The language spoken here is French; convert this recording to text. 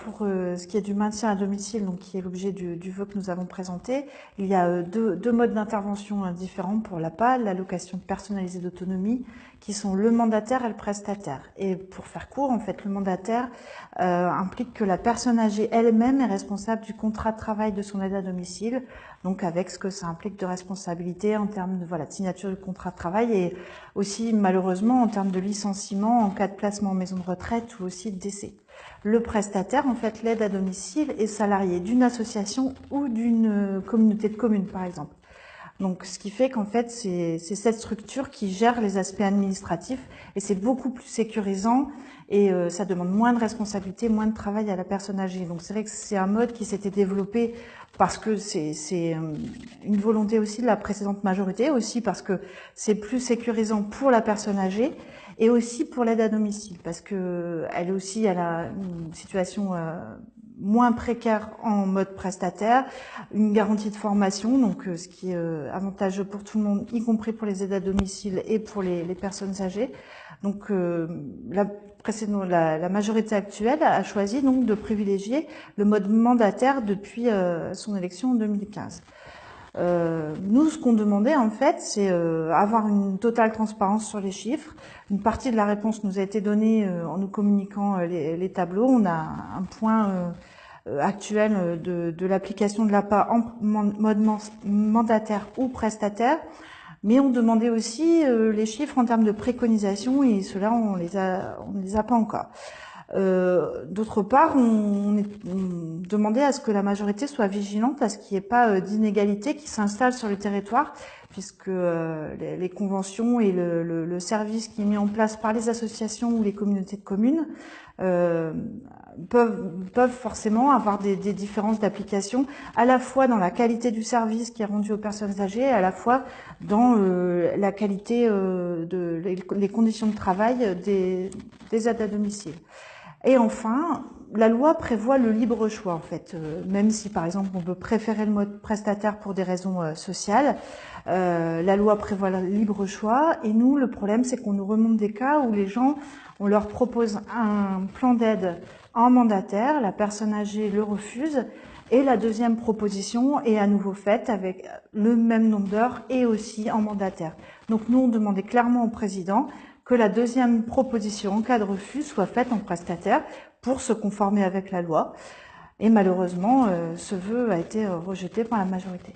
pour ce qui est du maintien à domicile, donc qui est l'objet du vœu que nous avons présenté, il y a deux modes d'intervention différents pour l'APA, l'allocation personnalisée d'autonomie, qui sont le mandataire et le prestataire. Et pour faire court, en fait, le mandataire implique que la personne âgée elle-même est responsable du contrat de travail de son aide à domicile, donc avec ce que ça implique de responsabilité en termes de signature du contrat de travail et aussi malheureusement en termes de licenciement en cas de placement en maison de retraite ou aussi de décès. Le prestataire, en fait, l'aide à domicile est salarié d'une association ou d'une communauté de communes, par exemple. Donc, ce qui fait qu'en fait, c'est cette structure qui gère les aspects administratifs et c'est beaucoup plus sécurisant et ça demande moins de responsabilité, moins de travail à la personne âgée. Donc, c'est vrai que c'est un mode qui s'était développé parce que c'est une volonté aussi de la précédente majorité, aussi parce que c'est plus sécurisant pour la personne âgée et aussi pour l'aide à domicile parce que elle a une situation moins précaire en mode prestataire, une garantie de formation, donc ce qui est avantageux pour tout le monde, y compris pour les aides à domicile et pour les personnes âgées. Donc la majorité actuelle a choisi donc de privilégier le mode mandataire depuis son élection en 2015. Nous, ce qu'on demandait en fait, c'est avoir une totale transparence sur les chiffres. Une partie de la réponse nous a été donnée en nous communiquant les tableaux. On a un point actuel de l'application de l'APA en mode mandataire ou prestataire, mais on demandait aussi les chiffres en termes de préconisation et cela on les a pas encore. D'autre part, on demandait à ce que la majorité soit vigilante à ce qu'il n'y ait pas d'inégalité qui s'installe sur le territoire, puisque les conventions et le service qui est mis en place par les associations ou les communautés de communes peuvent forcément avoir des différences d'application, à la fois dans la qualité du service qui est rendu aux personnes âgées, à la fois dans la qualité les conditions de travail des aides à domicile. Et enfin, la loi prévoit le libre choix, en fait. Même si, par exemple, on peut préférer le mode prestataire pour des raisons sociales, la loi prévoit le libre choix. Et nous, le problème, c'est qu'on nous remonte des cas où les gens, on leur propose un plan d'aide en mandataire, la personne âgée le refuse, et la deuxième proposition est à nouveau faite avec le même nombre d'heures et aussi en mandataire. Donc nous, on demandait clairement au président que la deuxième proposition en cas de refus soit faite en prestataire pour se conformer avec la loi. Et malheureusement, ce vœu a été rejeté par la majorité.